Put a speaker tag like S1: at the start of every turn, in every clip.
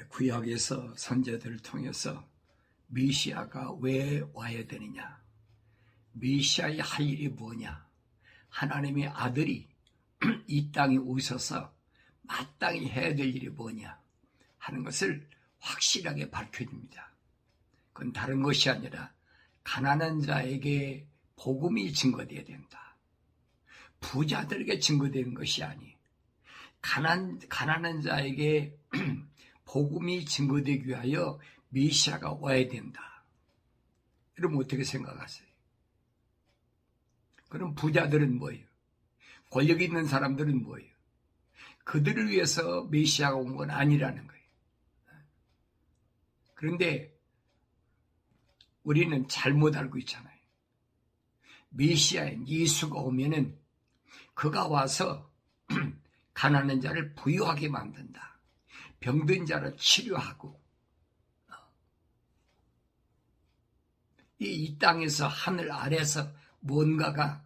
S1: 구약에서 선지자들을 통해서 메시아가 왜 와야 되느냐, 메시아의 할 일이 뭐냐, 하나님의 아들이 이 땅에 오셔서 마땅히 해야 될 일이 뭐냐 하는 것을 확실하게 밝혀줍니다. 그건 다른 것이 아니라 가난한 자에게 복음이 증거되어야 된다. 부자들에게 증거되는 것이 아니, 가난한 자에게 복음이 증거되기 위하여 메시아가 와야 된다. 여러분 어떻게 생각하세요? 그럼 부자들은 뭐예요? 권력 있는 사람들은 뭐예요? 그들을 위해서 메시아가 온 건 아니라는 거예요. 그런데 우리는 잘못 알고 있잖아요. 메시아인 예수가 오면은 그가 와서 가난한 자를 부유하게 만든다. 병든 자를 치료하고 이 땅에서 하늘 아래서 뭔가가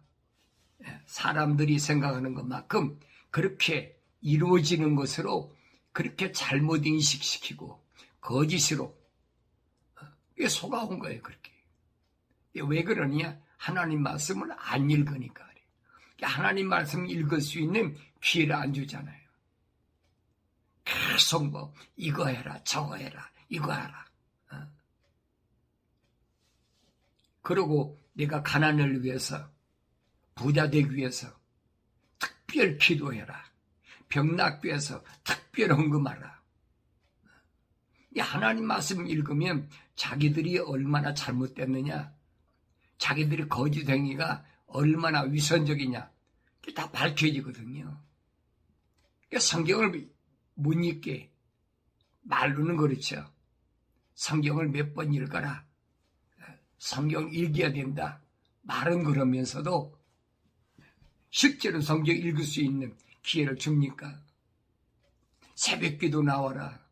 S1: 사람들이 생각하는 것만큼 그렇게 이루어지는 것으로 그렇게 잘못 인식시키고 거짓으로 속아온 거예요. 그렇게. 왜 그러냐? 하나님 말씀을 안 읽으니까. 하나님 말씀 읽을 수 있는 기회를 안 주잖아요. 계속 뭐 이거 해라 저거 해라 이거 하라. 그러고 내가 가난을 위해서 부자 되기 위해서 특별 기도해라. 병 낫기 위해서 특별 헌금하라. 하나님 말씀 읽으면 자기들이 얼마나 잘못됐느냐, 자기들이 거짓 행위가 얼마나 위선적이냐 그게 다 밝혀지거든요. 그러니까 성경을 못 읽게 말로는 그렇죠. 성경을 몇 번 읽어라. 성경 읽어야 된다. 말은 그러면서도 실제로 성경 읽을 수 있는 기회를 줍니까? 새벽기도 나와라.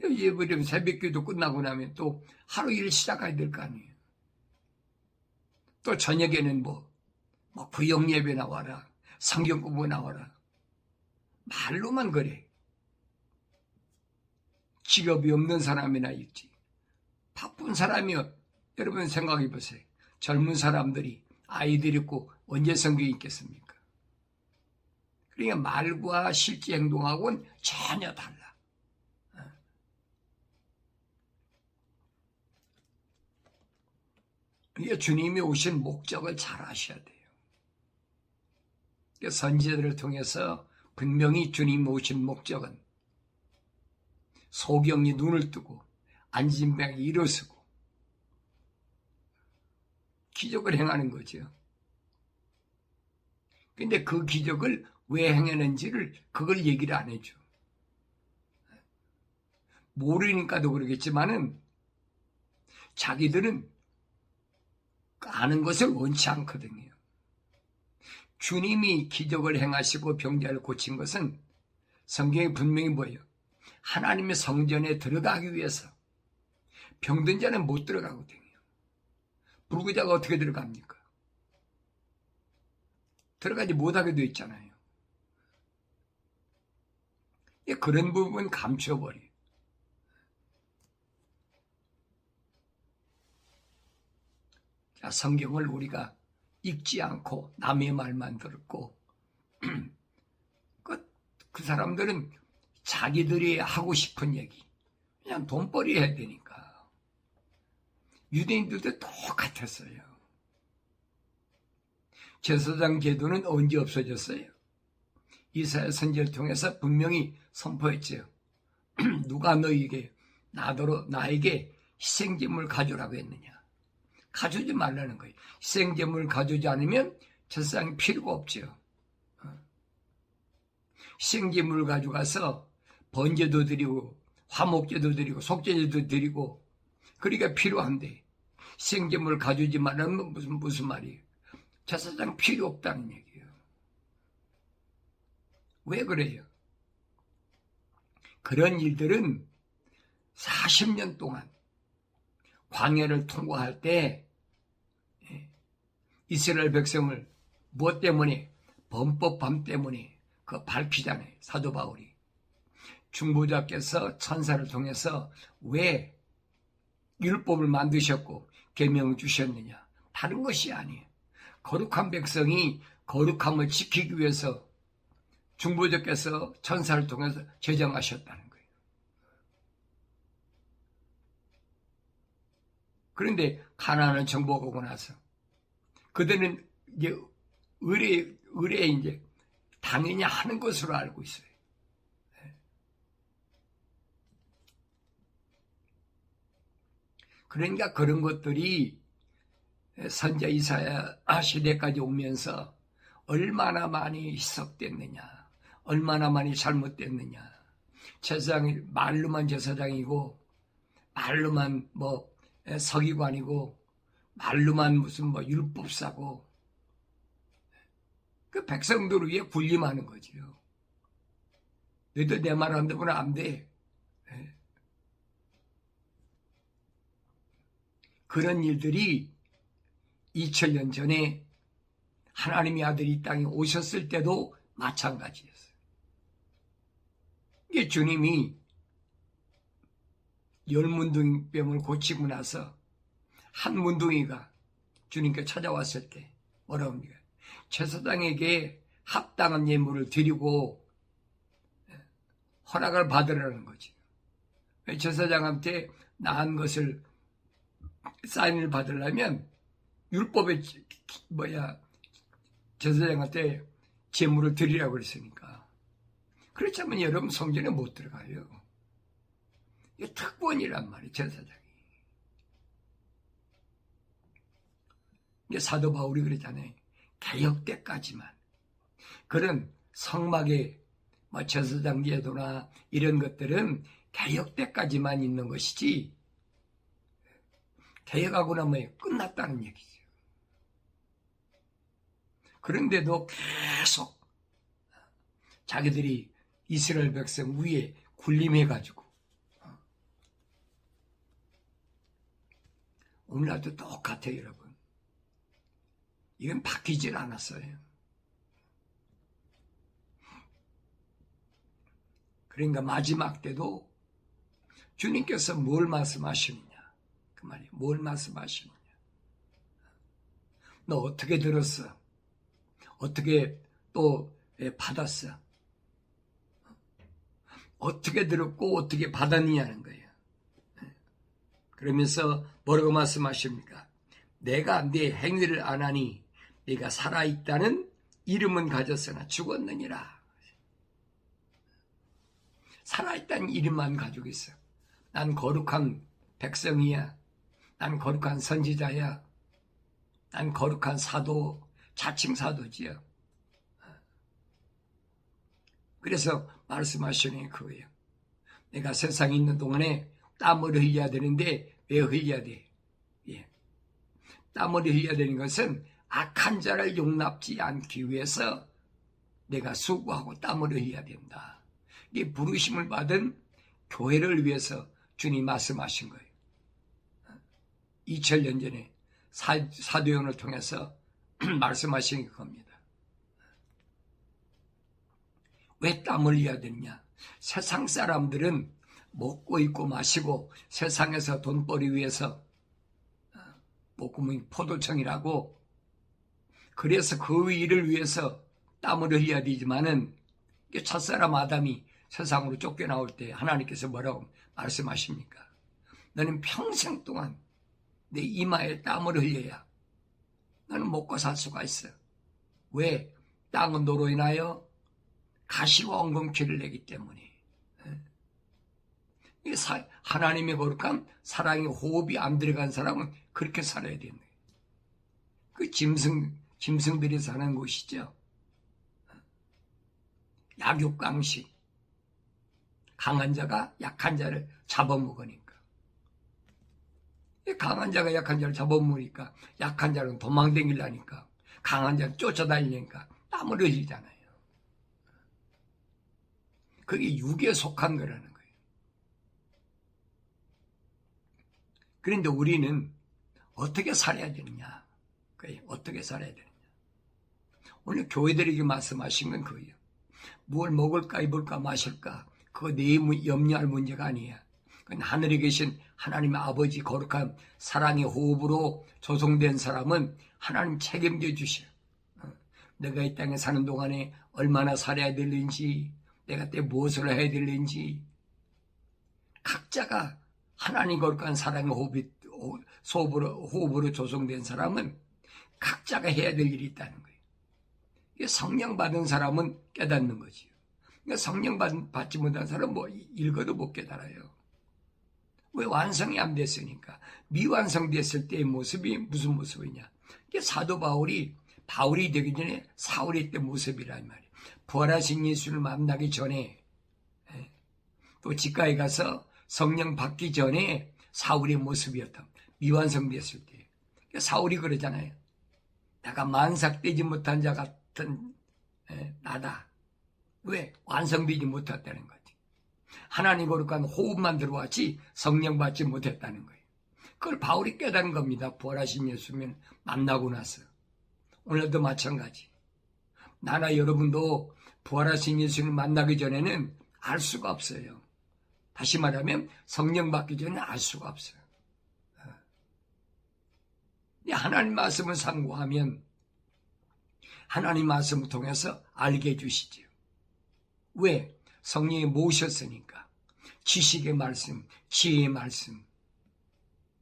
S1: 예배드리면 새벽기도 끝나고 나면 또 하루 일 시작해야 될 거 아니에요. 또 저녁에는 뭐 구역예배 나와라. 성경 공부 나와라. 말로만 그래. 직업이 없는 사람이나 있지. 바쁜 사람이요. 여러분 생각해 보세요. 젊은 사람들이 아이들 있고 언제 성경 읽겠습니까? 그러니까 말과 실제 행동하고는 전혀 달라. 그러니까 주님이 오신 목적을 잘 아셔야 돼요. 그러니까 선지자들을 통해서 분명히 주님 오신 목적은 소경이 눈을 뜨고 앉은 병이 일어서고 기적을 행하는 거죠. 근데 그 기적을 왜 행했는지를 그걸 얘기를 안 해줘. 모르니까도 그러겠지만은 자기들은 아는 것을 원치 않거든요. 주님이 기적을 행하시고 병자를 고친 것은 성경에 분명히 뭐예요? 하나님의 성전에 들어가기 위해서. 병든 자는 못 들어가거든요. 불구자가 어떻게 들어갑니까? 들어가지 못하게 되어 있잖아요. 그런 부분 감춰버려요. 성경을 우리가 읽지 않고 남의 말만 들었고 그 사람들은 자기들이 하고 싶은 얘기 그냥 돈벌이 해야 되니까. 유대인들도 똑같았어요. 제사장 제도는 언제 없어졌어요? 이사야 선지자를 통해서 분명히 선포했죠. 누가 너에게 나에게 희생제물 가져오라고 했느냐. 가져오지 말라는 거예요. 희생제물 가져오지 않으면 제사장이 필요가 없죠. 희생제물 가져가서 번제도 드리고 화목제도 드리고 속죄제도 드리고 그러니까 필요한데 희생제물 가져오지 말라는 건 무슨 말이에요? 제사장 필요 없다는 얘기예요. 왜 그래요? 그런 일들은 40년 동안 광야를 통과할 때 이스라엘 백성을 무엇 때문에? 범법함 때문에 그 밝히잖아요. 사도 바울이. 중보자께서 천사를 통해서 왜 율법을 만드셨고 계명을 주셨느냐? 다른 것이 아니에요. 거룩한 백성이 거룩함을 지키기 위해서 중보자께서 천사를 통해서 제정하셨다는 거예요. 그런데 가나안을 정복하고 나서 그들은 이제 의뢰 이제 당연히 하는 것으로 알고 있어요. 그러니까 그런 것들이 선지자 이사야 시대까지 오면서 얼마나 많이 희석됐느냐, 얼마나 많이 잘못됐느냐. 제사장이 말로만 제사장이고 말로만 서기관이고 말로만 무슨 율법사고 그 백성들을 위해 군림하는 거지요. 너희들 내 말 안 듣고는 안 돼. 그런 일들이 2000년 전에 하나님의 아들이 이 땅에 오셨을 때도 마찬가지였어요. 이게 주님이 열문둥이병을 고치고 나서 한 문둥이가 주님께 찾아왔을 때 뭐라고 합니까? 제사장에게 합당한 예물을 드리고 허락을 받으라는 거지. 제사장한테 나은 것을 사인을 받으려면 율법에 제사장한테 제물을 드리라고 그랬으니까. 그렇지 않으면 여러분 성전에 못 들어가요. 이게 특권이란 말이에요, 제사장이. 이게 사도 바울이 그랬잖아요. 개역 때까지만. 그런 성막의 제사장 제도나 이런 것들은 개역 때까지만 있는 것이지 개혁하고 나면 끝났다는 얘기죠. 그런데도 계속 자기들이 이스라엘 백성 위에 군림해가지고 오늘날도 똑같아요, 여러분. 이건 바뀌질 않았어요. 그러니까 마지막 때도 주님께서 뭘 말씀하시느냐? 그 말이에요. 뭘 말씀하시느냐? 너 어떻게 들었어? 어떻게 또 받았어? 어떻게 들었고 어떻게 받았느냐는 거예요. 그러면서 뭐라고 말씀하십니까? 내가 네 행위를 안 하니 네가 살아있다는 이름은 가졌으나 죽었느니라. 살아있다는 이름만 가지고 있어. 난 거룩한 백성이야. 난 거룩한 선지자야. 난 거룩한 사도, 자칭 사도지요. 그래서 말씀하시는 그거예요. 내가 세상에 있는 동안에 땀을 흘려야 되는데 왜 흘려야 돼? 예. 땀을 흘려야 되는 것은 악한 자를 용납지 않기 위해서 내가 수고하고 땀을 흘려야 된다. 이 부르심을 받은 교회를 위해서 주님 말씀하신 거예요. 2000년 전에 사도행을 통해서 말씀하신 겁니다. 왜 땀을 흘려야 되느냐? 세상 사람들은 먹고 입고 마시고 세상에서 돈벌이 위해서 목구멍이 포도청이라고 그래서 그 일을 위해서 땀을 흘려야 되지만은 첫사람 아담이 세상으로 쫓겨나올 때 하나님께서 뭐라고 말씀하십니까? 너는 평생 동안 내 이마에 땀을 흘려야 너는 먹고 살 수가 있어. 왜? 땅은 너로 인하여 가시와 엉겅퀴를 내기 때문에. 하나님의 거룩한 사랑의 호흡이 안 들어간 사람은 그렇게 살아야 되는 거예요. 그 짐승들이 사는 곳이죠. 약육강식. 강한 자가 약한 자를 잡아먹으니까. 강한 자가 약한 자를 잡아먹으니까 약한 자는 도망다니려니까 강한 자는 쫓아다니니까 땀을 흘리잖아요. 그게 육에 속한 거라는 거예요. 그런데 우리는 어떻게 살아야 되느냐? 어떻게 살아야 되느냐? 오늘 교회들에게 말씀하신 건 그거예요. 뭘 먹을까, 입을까, 마실까? 그거 네 염려할 문제가 아니야. 그건 하늘에 계신 하나님의 아버지 거룩한 사랑의 호흡으로 조성된 사람은 하나님 책임져 주셔. 내가 이 땅에 사는 동안에 얼마나 살아야 되는지, 내가 때 무엇을 해야 되는지, 각자가 하나님 거룩한 사랑의 호흡으로 조성된 사람은 각자가 해야 될 일이 있다는 거예요. 성령 받은 사람은 깨닫는 거지요. 그러니까 성령 받지 못한 사람은 뭐 읽어도 못 깨달아요. 왜? 완성이 안 됐으니까. 미완성됐을 때의 모습이 무슨 모습이냐? 이게 사도 바울이 되기 전에 사울의 때 모습이란 말이에요. 부활하신 예수를 만나기 전에, 또 직가에 가서 성령 받기 전에 사울의 모습이었다. 미완성됐을 때. 그러니까 사울이 그러잖아요. 내가 만삭되지 못한 자 같은 나다. 왜? 완성되지 못했다는 거지. 하나님 거룩한 호흡만 들어왔지 성령 받지 못했다는 거예요. 그걸 바울이 깨달은 겁니다. 부활하신 예수님 만나고 나서. 오늘도 마찬가지. 나나 여러분도 부활하신 예수님 만나기 전에는 알 수가 없어요. 다시 말하면 성령 받기 전에는 알 수가 없어요. 하나님 말씀을 상고하면 하나님 말씀을 통해서 알게 해주시지요. 왜? 성령이 모셨으니까. 지식의 말씀, 지혜의 말씀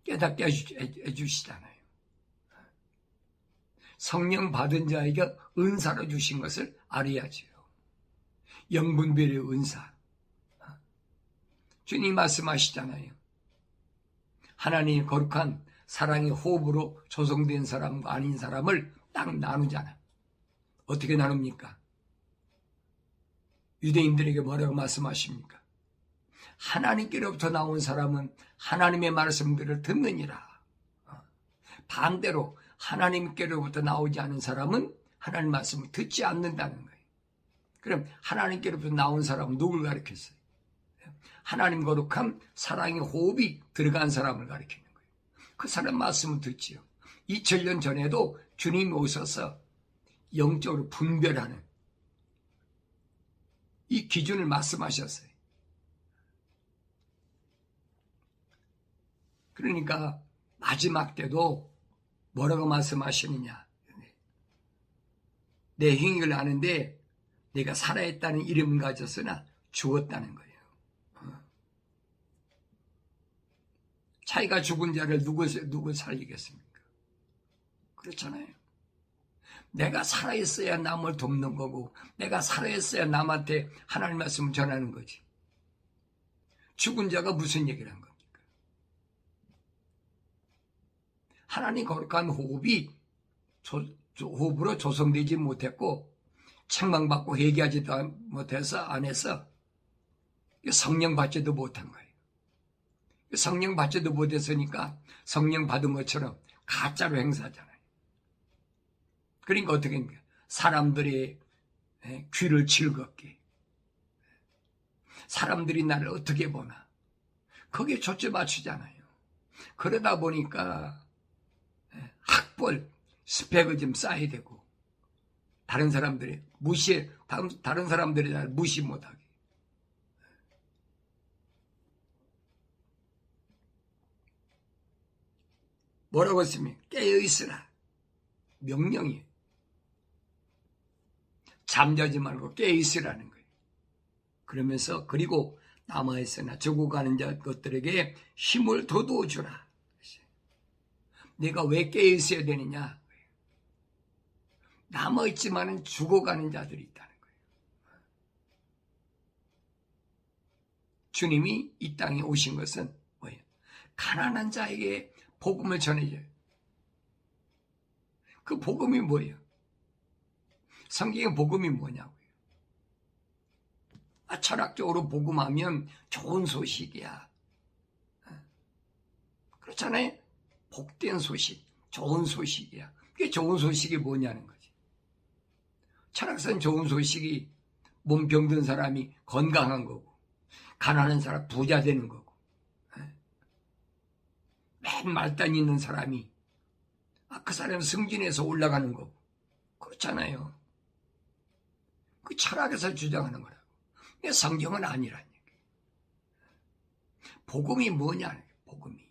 S1: 깨닫게 해주시잖아요. 성령 받은 자에게 은사로 주신 것을 알아야지요. 영분별의 은사. 주님 말씀하시잖아요. 하나님의 거룩한 사랑의 호흡으로 조성된 사람과 아닌 사람을 딱 나누잖아. 어떻게 나눕니까? 유대인들에게 뭐라고 말씀하십니까? 하나님께로부터 나온 사람은 하나님의 말씀들을 듣느니라. 반대로 하나님께로부터 나오지 않은 사람은 하나님 말씀을 듣지 않는다는 거예요. 그럼 하나님께로부터 나온 사람은 누굴 가리켰어요? 하나님 거룩한 사랑의 호흡이 들어간 사람을 가리키는 거예요. 그 사람 말씀을 듣지요. 2000년 전에도 주님이 오셔서 영적으로 분별하는 이 기준을 말씀하셨어요. 그러니까 마지막 때도 뭐라고 말씀하시느냐. 내 행위를 아는데 내가 살아있다는 이름은 가졌으나 죽었다는 거예요. 자기가 죽은 자를 누구 살리겠습니까? 그렇잖아요. 내가 살아있어야 남을 돕는 거고 내가 살아있어야 남한테 하나님 말씀을 전하는 거지. 죽은 자가 무슨 얘기를 한 겁니까? 하나님 거룩한 호흡으로 조성되지 못했고 책망받고 회개하지도 못해서 안 해서 성령 받지도 못한 거예요. 성령 받지도 못했으니까 성령 받은 것처럼 가짜로 행사하잖아요. 그러니까 어떻게 합니까? 사람들의 귀를 즐겁게, 사람들이 나를 어떻게 보나 거기에 초점 맞추잖아요. 그러다 보니까 학벌, 스펙을 좀 쌓아야 되고 다른 사람들이 다른 사람들이 날 무시 못하게. 뭐라고 했습니까? 깨어있으라. 명령이에요. 잠자지 말고 깨어있으라는 거예요. 그러면서 그리고 남아있으나 죽어가는 것들에게 힘을 돋워주라. 내가 왜 깨어있어야 되느냐? 남아있지만은 죽어가는 자들이 있다는 거예요. 주님이 이 땅에 오신 것은 뭐예요? 가난한 자에게 복음을 전해줘요. 그 복음이 뭐예요? 성경의 복음이 뭐냐고요? 철학적으로 복음하면 좋은 소식이야. 그렇잖아요? 복된 소식, 좋은 소식이야. 그게 좋은 소식이 뭐냐는 거지. 철학상 좋은 소식이 몸 병든 사람이 건강한 거고, 가난한 사람 부자 되는 거고, 맨 말단 있는 사람이 그 사람 승진해서 올라가는 거고, 그렇잖아요. 그 철학에서 주장하는 거라고. 성경은 아니라는 얘기예요. 복음이 뭐냐? 복음이.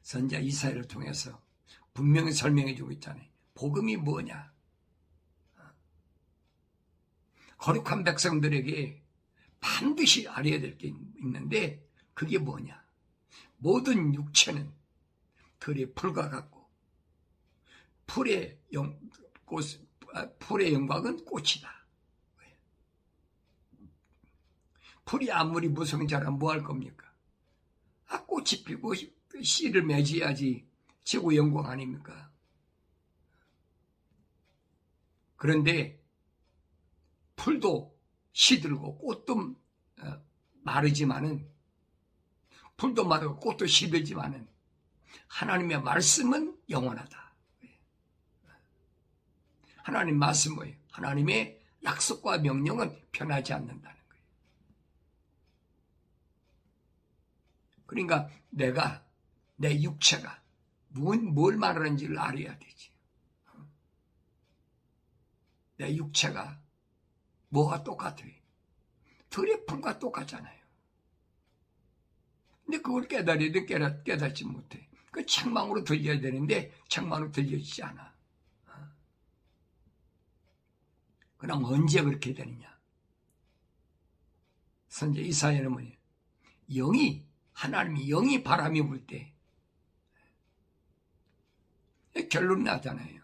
S1: 선지자 이사야를 통해서 분명히 설명해 주고 있잖아요. 복음이 뭐냐? 거룩한 백성들에게 반드시 알아야 될 게 있는데 그게 뭐냐? 모든 육체는 들의 풀과 같고 풀의 영광은 꽃이다. 풀이 아무리 무성히 자라면 뭐 할 겁니까? 꽃이 피고 씨를 맺어야지 최고 영광 아닙니까? 그런데 풀도 시들고 꽃도 마르지만은, 풀도 마르고 꽃도 시들지만은 하나님의 말씀은 영원하다. 하나님 말씀 뭐예요? 하나님의 약속과 명령은 변하지 않는다는 거예요. 그러니까 내 육체가 뭘 말하는지를 알아야 되지. 내 육체가 뭐가 똑같아요? 들의 풀과 똑같잖아요. 근데 그걸 깨달아야든 깨닫지 못해. 그 책망으로 들려야 되는데 책망으로 들려지지 않아. 그럼 언제 그렇게 되느냐? 선지자 이사야는 뭐냐? 하나님이 영이 바람이 불 때 결론 나잖아요.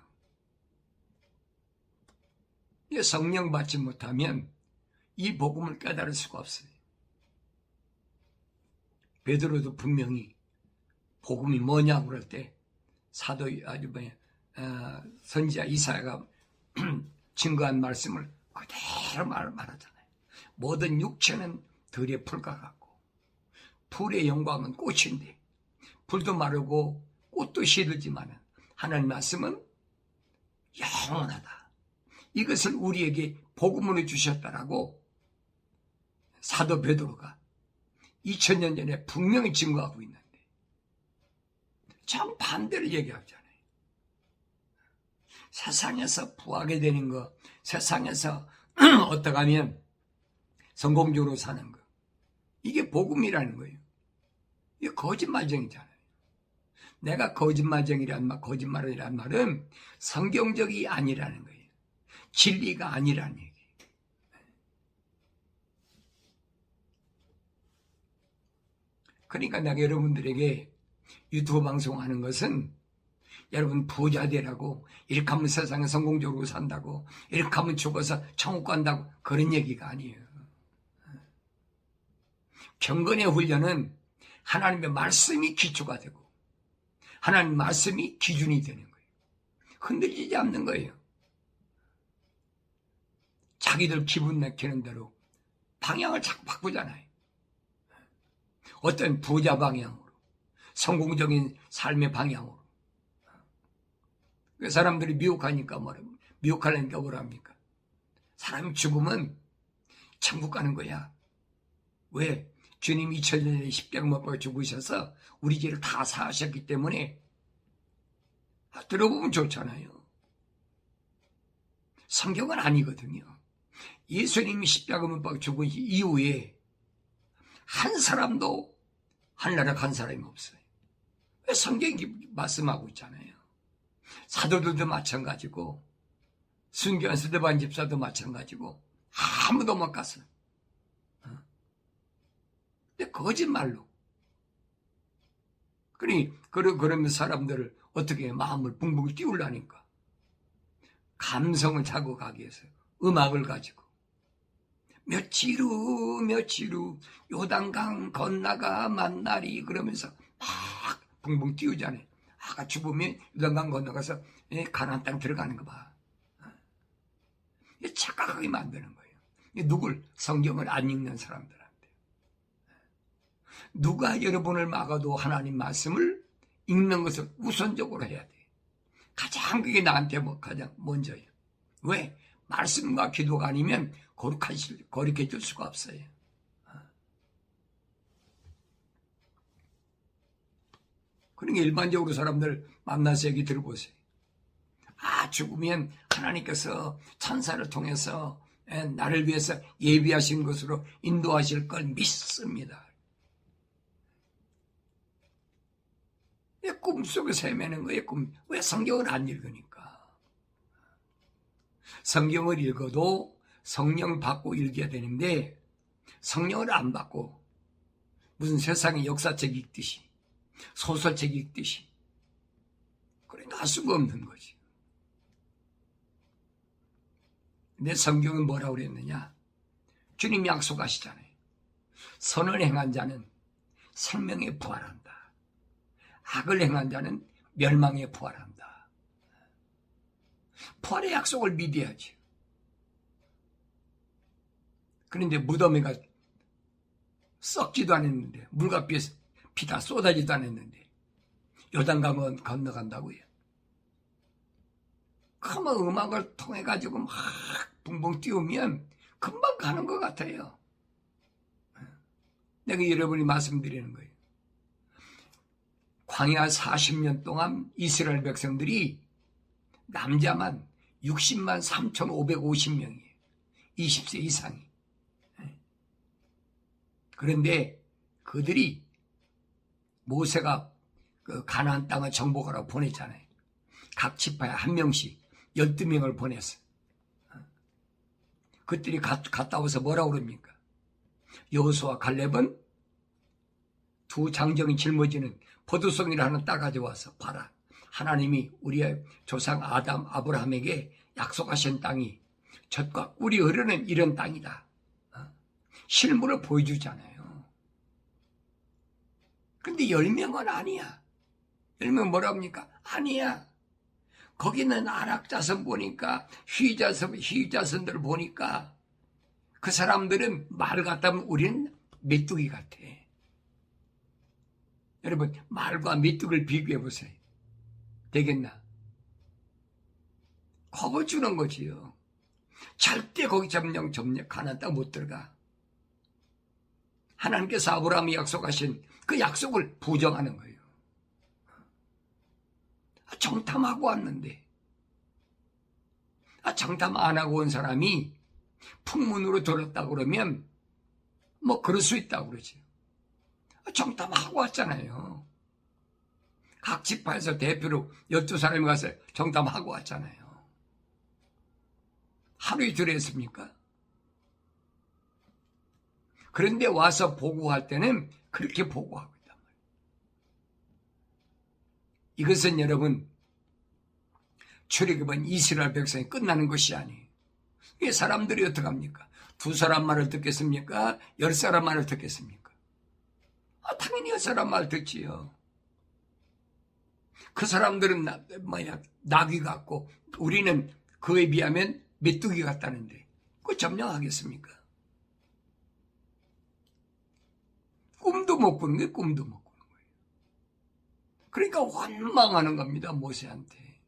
S1: 성령 받지 못하면 이 복음을 깨달을 수가 없어요. 베드로도 분명히 복음이 뭐냐고 그럴 때 선지자 이사야가 증거한 말씀을 그대로 말하잖아요. 모든 육체는 들의 풀과 같고 풀의 영광은 꽃인데 풀도 마르고 꽃도 시들지만 하나님 말씀은 영원하다. 이것을 우리에게 복음으로 주셨다라고 사도 베드로가 2000년 전에 분명히 증거하고 있는데 정반대로 얘기하잖아요. 세상에서 부하게 되는 거, 세상에서 어떻게 하면 성공적으로 사는 거, 이게 복음이라는 거예요. 이게 거짓말쟁이잖아요. 내가 거짓말이란 말은 성경적이 아니라는 거예요. 진리가 아니라는 얘기. 그러니까 내가 여러분들에게 유튜브 방송하는 것은 여러분 부자 되라고, 이렇게 하면 세상에 성공적으로 산다고, 이렇게 하면 죽어서 천국 간다고, 그런 얘기가 아니에요. 경건의 훈련은 하나님의 말씀이 기초가 되고 하나님 말씀이 기준이 되는 거예요. 흔들리지 않는 거예요. 자기들 기분 내키는 대로 방향을 자꾸 바꾸잖아요. 어떤 부자 방향으로, 성공적인 삶의 방향으로. 사람들이 미혹하니까 뭐랍니까? 사람이 죽으면 천국 가는 거야. 왜? 주님 2000년에 십자가 못 박아 죽으셔서 우리 죄를 다 사하셨기 때문에. 들어보면 좋잖아요. 성경은 아니거든요. 예수님이 십자가 못 박아 죽으신 이후에 한 사람도 하늘나라 간 사람이 없어요. 왜? 성경이 말씀하고 있잖아요. 사도들도 마찬가지고 순교한 스데반 집사도 마찬가지고 아무도 못 갔어요. 근데 거짓말로. 그러면 사람들을 어떻게 마음을 붕붕 띄우려니까. 감성을 자극하기 위해서 음악을 가지고 며칠 후 요단강 건너가 만나리 그러면서 막 붕붕 띄우잖아요. 아까 죽으면 요단강 건너가서 가나안 땅 들어가는 거 봐. 착각하게 만드는 거예요. 누굴? 성경을 안 읽는 사람들한테. 누가 여러분을 막아도 하나님 말씀을 읽는 것을 우선적으로 해야 돼. 가장 그게 나한테 가장 먼저예요. 왜? 말씀과 기도가 아니면 거룩해 줄 수가 없어요. 그러니까 일반적으로 사람들 만나서 얘기 들어보세요. 죽으면 하나님께서 천사를 통해서 나를 위해서 예비하신 것으로 인도하실 걸 믿습니다. 꿈속에서 헤매는 거예요. 왜 성경을 안 읽으니까? 성경을 읽어도 성령 받고 읽어야 되는데 성령을 안 받고 무슨 세상의 역사책 읽듯이 소설책 읽듯이 그러니까 할 수가 없는 거지. 근데 성경은 뭐라고 그랬느냐? 주님 약속하시잖아요. 선을 행한 자는 생명에 부활한다. 악을 행한 자는 멸망에 부활한다. 부활의 약속을 믿어야지. 그런데 무덤에가 썩지도 않았는데 물과 피 다 쏟아지도 않았는데 요단강은 건너간다고요. 그만 음악을 통해 가지고 막 붕붕 띄우면 금방 가는 것 같아요. 내가 여러분이 말씀드리는 거예요. 광야 40년 동안 이스라엘 백성들이 남자만 60만 3,550명이에요. 20세 이상이. 그런데 그들이 모세가 그 가나안 땅을 정복하라고 보냈잖아요. 각 지파에 한 명씩 12명을 보냈어. 그들이 갔다 와서 뭐라고 그럽니까? 여호수아와 갈렙은 두 장정이 짊어지는 포도송이를 하나 따가져와서 봐라. 하나님이 우리의 조상 아담 아브라함에게 약속하신 땅이 젖과 꿀이 흐르는 이런 땅이다. 실물을 보여주잖아요. 근데 10명은 아니야. 10명 뭐라 합니까? 아니야. 거기는 안악자손 보니까 희자손들 보니까 그 사람들은 말 같다면 우리는 메뚜기 같아. 여러분 말과 메뚜기를 비교해 보세요. 되겠나? 겁을 주는 거지요. 절대 거기 점령 가나안 땅 못 들어가. 하나님께서 아브라함이 약속하신 그 약속을 부정하는 거예요. 정탐하고 왔는데 정탐 안 하고 온 사람이 풍문으로 들었다고 그러면 뭐 그럴 수 있다고 그러지. 정탐하고 왔잖아요. 각 지파에서 대표로 12사람이 가서 정탐하고 왔잖아요. 하루 이틀 했습니까? 그런데 와서 보고할 때는 그렇게 보고하고 있단 말이에요. 이것은 여러분 출애굽은 이스라엘 백성이 끝나는 것이 아니에요. 이게 사람들이 어떡합니까? 2사람 말을 듣겠습니까? 10사람 말을 듣겠습니까? 당연히 10사람 말 듣지요. 그 사람들은 나귀 같고 우리는 그에 비하면 메뚜기 같다는데 그거 점령하겠습니까? 꿈도 못 꾸는 게 꿈도 못 꾸는 거예요. 그러니까 원망하는 겁니다. 모세한테.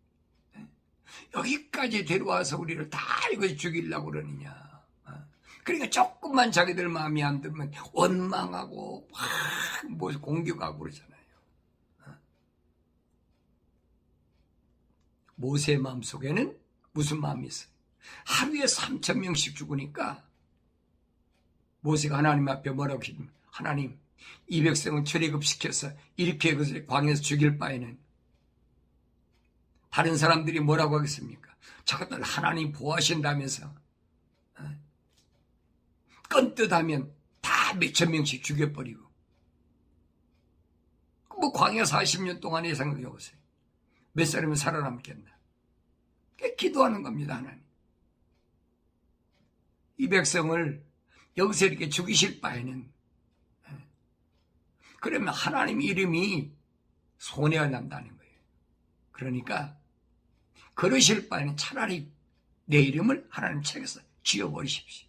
S1: 여기까지 데려와서 우리를 다 이거 죽이려고 그러느냐. 그러니까 조금만 자기들 마음이 안 들면 원망하고 막 공격하고 그러잖아요. 모세의 마음속에는 무슨 마음이 있어요? 하루에 3,000명씩 죽으니까 모세가 하나님 앞에 뭐라고 했냐면 하나님 이 백성은 출애굽시켜서 이렇게 그것을 광야에서 죽일 바에는 다른 사람들이 뭐라고 하겠습니까? 저것들 하나님 보호하신다면서 끈뜻하면 다 몇천 명씩 죽여버리고 뭐 광야 40년 동안의 생각해 보세요. 몇 사람은 살아남겠나? 기도하는 겁니다. 하나님 이 백성을 여기서 이렇게 죽이실 바에는 그러면 하나님 이름이 손해가 난다는 거예요. 그러니까 그러실 바에는 차라리 내 이름을 하나님 책에서 지워버리십시오.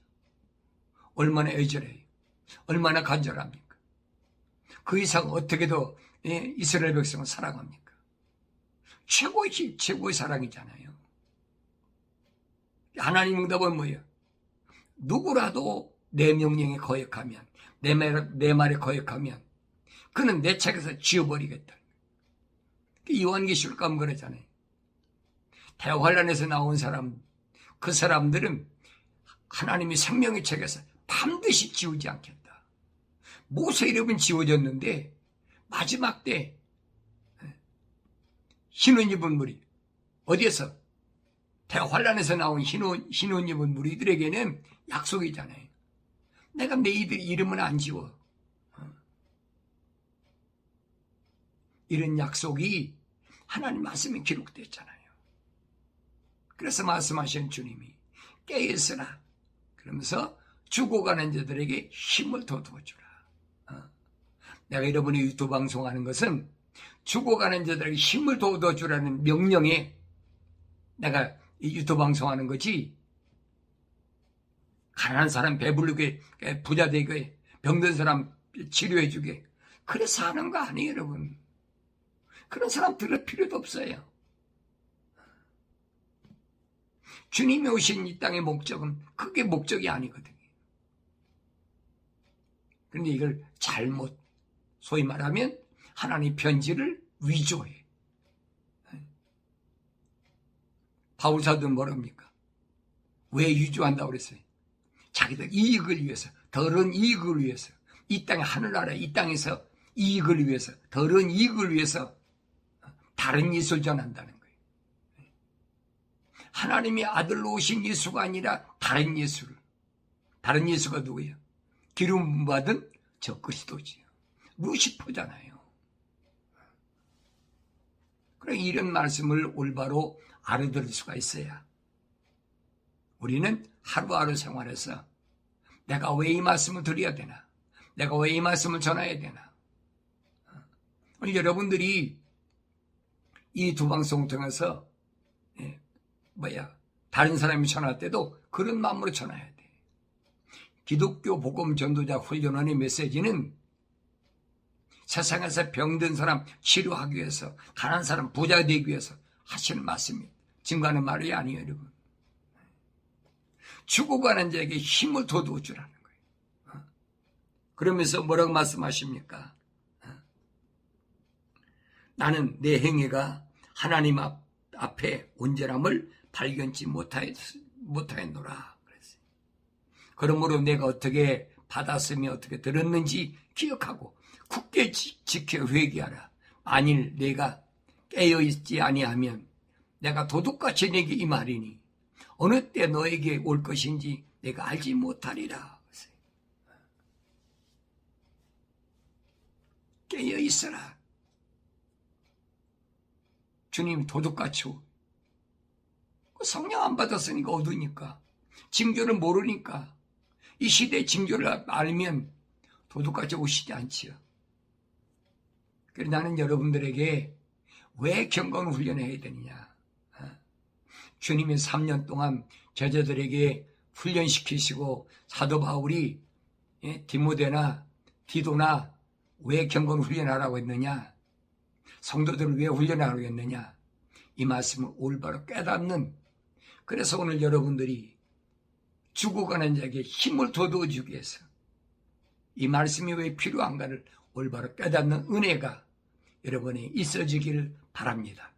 S1: 얼마나 애절해요. 얼마나 간절합니까? 그 이상 어떻게 더 이스라엘 백성을 사랑합니까? 최고의 사랑이잖아요. 하나님 응답은 뭐예요? 누구라도 내 명령에 거역하면 내 말에 거역하면 그는 내 책에서 지워버리겠다. 요한계시록 가면 그러잖아요. 대환란에서 나온 사람, 그 사람들은 하나님이 생명의 책에서 반드시 지우지 않겠다. 모세 이름은 지워졌는데 마지막 때 흰옷 입은 무리, 어디에서? 대환란에서 나온 흰옷 입은 무리들에게는 약속이잖아요. 내가 너희들 이름은 안 지워. 이런 약속이 하나님 말씀에 기록됐잖아요. 그래서 말씀하신 주님이 깨어있으라 그러면서 죽어가는 자들에게 힘을 돋워주라. 내가 여러분이 유튜브 방송하는 것은 죽어가는 자들에게 힘을 돋워주라는 명령에 내가 이 유튜브 방송하는 거지, 가난한 사람 배부르게, 부자 되게, 병든 사람 치료해주게, 그래서 하는 거 아니에요, 여러분. 그런 사람 들을 필요도 없어요. 주님이 오신 이 땅의 목적은 그게 목적이 아니거든요. 그런데 이걸 잘못, 소위 말하면 하나님 편지를 위조해. 바울사도는 뭐랍니까? 왜 위조한다고 그랬어요? 자기들 이익을 위해서, 더러운 이익을 위해서, 이 땅의 하늘나라, 이 땅에서 이익을 위해서, 더러운 이익을 위해서 다른 예수를 전한다는 거예요. 하나님이 아들로 오신 예수가 아니라 다른 예수를. 다른 예수가 누구예요? 기름 받은 저 그리스도지요. 루시퍼잖아요. 그래, 이런 말씀을 올바로 알아들을 수가 있어야 우리는 하루하루 생활에서 내가 왜 이 말씀을 드려야 되나? 내가 왜 이 말씀을 전해야 되나? 오늘 여러분들이 이 두 방송을 통해서 다른 사람이 전할 때도 그런 마음으로 전해야 돼. 기독교 복음 전도자 훈련원의 메시지는 세상에서 병든 사람 치료하기 위해서, 가난한 사람 부자 되기 위해서 하시는 말씀입니다. 증거하는 말이 아니에요, 여러분. 죽어가는 자에게 힘을 돋워 주라는 거예요. 그러면서 뭐라고 말씀하십니까? 나는 내 행위가 하나님 앞에 온전함을 발견치 못하였노라. 그랬어요. 그러므로 내가 어떻게 받았으며 어떻게 들었는지 기억하고 굳게 지켜 회개하라. 만일 내가 깨어있지 아니하면 내가 도둑같이 내게 임하리니 어느 때 너에게 올 것인지 내가 알지 못하리라. 깨어있어라. 주님 도둑같이 성령 안 받았으니까 어두니까, 징조를 모르니까, 이 시대의 징조를 알면 도둑같이 오시지 않지요. 그래서 나는 여러분들에게 왜 경건 훈련을 해야 되느냐? 주님이 3년 동안 제자들에게 훈련시키시고 사도 바울이 디모데나 디도나 왜 경건 훈련하라고 했느냐? 성도들을 왜 훈련하라고 했느냐? 이 말씀을 올바로 깨닫는, 그래서 오늘 여러분들이 죽어가는 자에게 힘을 돋워주기 위해서 이 말씀이 왜 필요한가를 올바로 깨닫는 은혜가 여러분이 있어지기를 바랍니다.